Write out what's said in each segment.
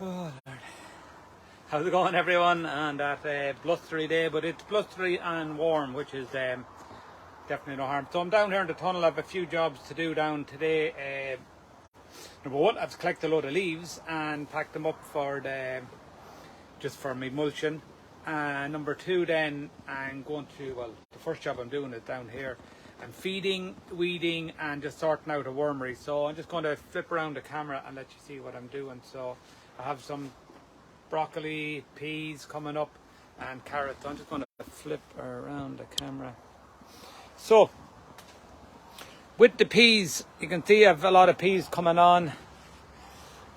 Oh, Lord. How's it going, everyone? And that blustery day, but it's blustery and warm, which is definitely no harm. So I'm down here in the tunnel. I have a few jobs to do down today. Number one, I have to collect a load of leaves and pack them up for just for my mulching. And number two, then I'm going to, well, the first job I'm doing is down here. I'm feeding, weeding, and just sorting out a wormery. So I'm just going to flip around the camera and let you see what I'm doing. So I have some broccoli, peas coming up, and carrots. I'm just going to flip around the camera. So with the peas, you can see I have a lot of peas coming on.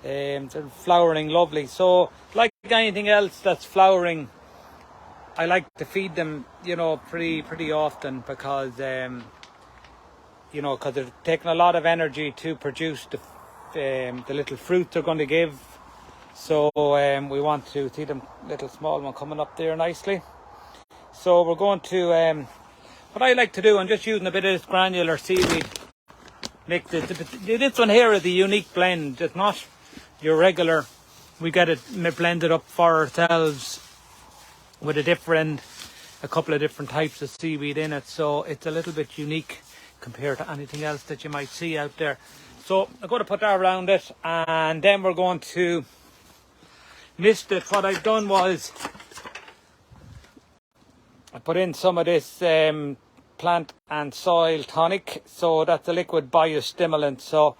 They're flowering lovely. So like anything else that's flowering, I like to feed them, pretty often because because they're taking a lot of energy to produce the little fruit they're going to give. So we want to see them little small one coming up there nicely. So we're going to what I like to do, I'm just using a bit of this granular seaweed mix. This one here is the unique blend. It's not your regular. We get it blended up for ourselves with a couple of different types of seaweed in it. So it's a little bit unique compared to anything else that you might see out there. So I'm going to put that around it, and then we're going to mist it. What I've done was I put in some of this plant and soil tonic. So that's a liquid biostimulant. So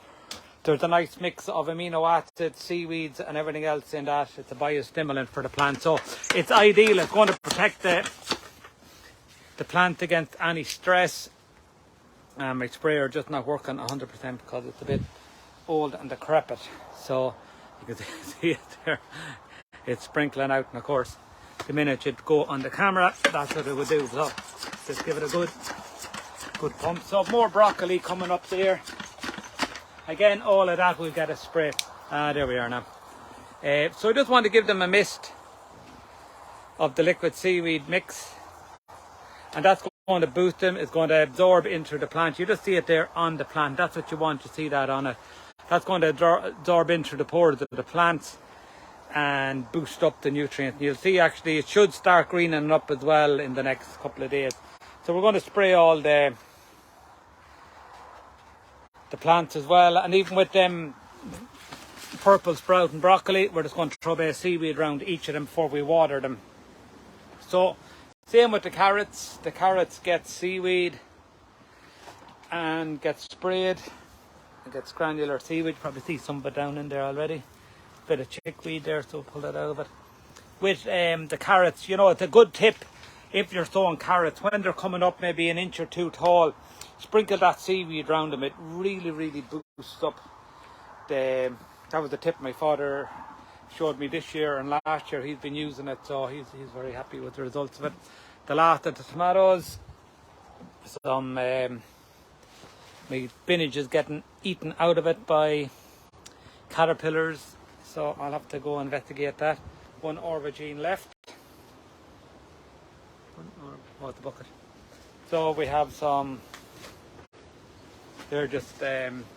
there's a nice mix of amino acids, seaweeds and everything else in that. It's a biostimulant for the plant. So it's ideal. It's going to protect the plant against any stress. My sprayer just not working 100% because it's a bit old and decrepit. So you can see it there. It's sprinkling out, and of course the minute you'd go on the camera, that's what it would do. So just give it a good pump. So more broccoli coming up there. Again, all of that will get a spray. There we are now. So I just want to give them a mist of the liquid seaweed mix, and that's going to boost them. It's going to absorb into the plant. You just see it there on the plant. That's what you want to see, that on it. That's going to absorb into the pores of the plants and boost up the nutrients. You'll see actually it should start greening up as well in the next couple of days. So we're going to spray all the plants as well, and even with them purple sprouting broccoli, we're just going to throw a bit of seaweed around each of them before we water them. So same with the carrots. The carrots get seaweed and get sprayed. It gets granular seaweed. Probably see some of it down in there already. Bit of chickweed there, so pull that out of it. With the carrots, it's a good tip if you're sowing carrots, when they're coming up maybe an inch or two tall, sprinkle that seaweed around them. It really boosts up that was the tip my father showed me this year, and last year he's been using it, so he's very happy with the results of it. The last of the tomatoes, some my spinach is getting eaten out of it by caterpillars, so I'll have to go investigate that. One aubergine left. Oh, the bucket. So we have some, they're just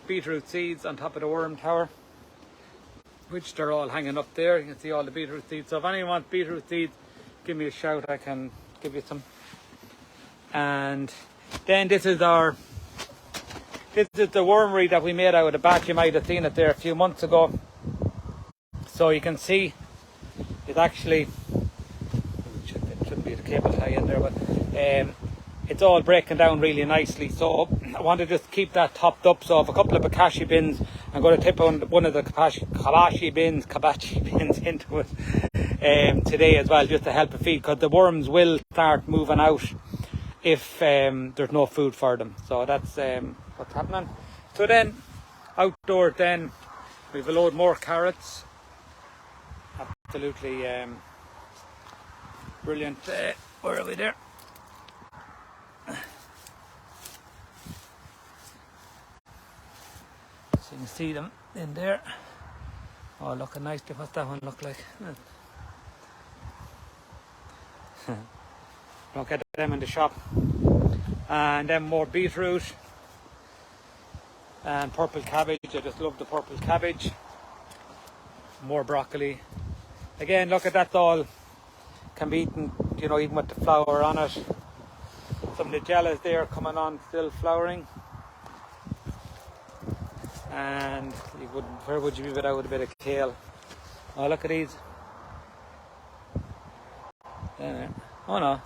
beetroot seeds on top of the worm tower, which they're all hanging up there. You can see all the beetroot seeds. So if anyone wants beetroot seeds, give me a shout, I can give you some. And then this is the wormery that we made out of the batch. You might have seen it there a few months ago. So you can see it actually, shouldn't be the cable tie in there, but it's all breaking down really nicely. So I want to just keep that topped up. So I have a couple of bokashi bins. I'm going to tip on one of the kabashi bins into it today as well, just to help it feed, because the worms will start moving out if there's no food for them. So that's what's happening. So then outdoors, then we've a load more carrots. Absolutely brilliant. Where are we there? So you can see them in there. Oh, looking nicely. What's that one look like? Don't get them in the shop. And then more beetroot and purple cabbage. I just love the purple cabbage. more broccoli. Again, look at that, all can be eaten, you know, even with the flower on it. Some Nigellas there coming on, still flowering. And where would you be without a bit of kale? Oh, look at these. Oh no,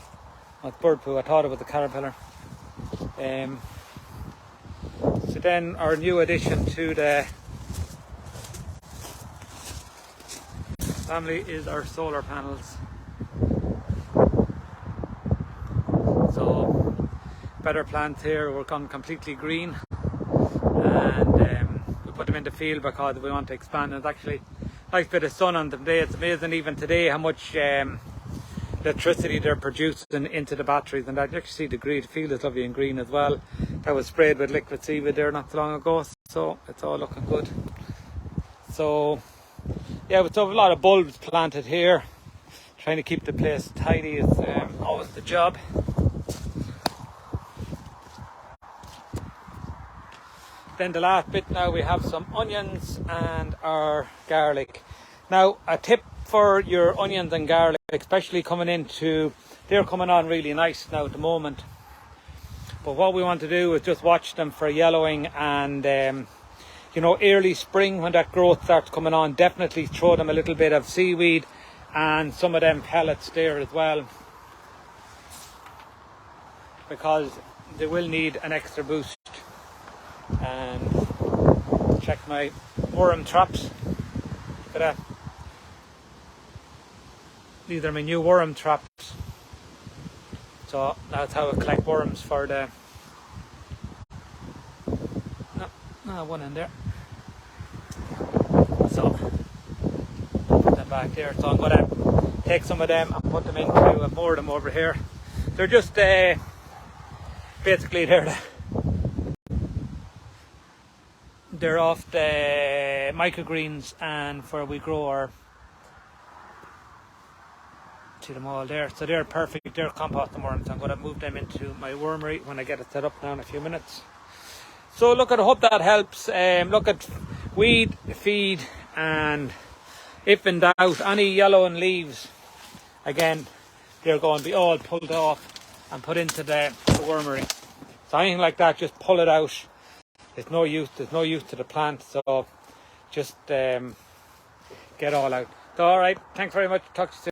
it's bird poo. I thought it was a caterpillar. So then our new addition to the family is our solar panels. So better plants here, we're gone completely green, and we put them in the field because we want to expand. There's actually a nice bit of sun on them today. It's amazing even today how much electricity they're producing into the batteries, and I actually see the green. The field is lovely and green as well. That was sprayed with liquid seaweed there not so long ago, so it's all looking good. So yeah, we still have a lot of bulbs planted here. Trying to keep the place tidy is always the job. Then the last bit now, we have some onions and our garlic. Now a tip for your onions and garlic, especially they're coming on really nice now at the moment. But what we want to do is just watch them for yellowing, and you know, early spring when that growth starts coming on, definitely throw them a little bit of seaweed and some of them pellets there as well, because they will need an extra boost. And check my worm traps. Look at that. These are my new worm traps. So that's how I collect worms for the... No, one in there. So put them back there. So I'm going to take some of them and put them into more of them over here. They're just basically they're off the microgreens, and where we grow our... See them all there, so they're perfect. They're composting worms. I'm going to move them into my wormery when I get it set up now in a few minutes. So look, I hope that helps. Look at weed, feed, and if in doubt, any yellowing leaves, again, they're going to be all pulled off and put into the wormery. So anything like that, just pull it out. There's no use to the plant, so just get all out. So alright, thanks very much. Talk to you soon.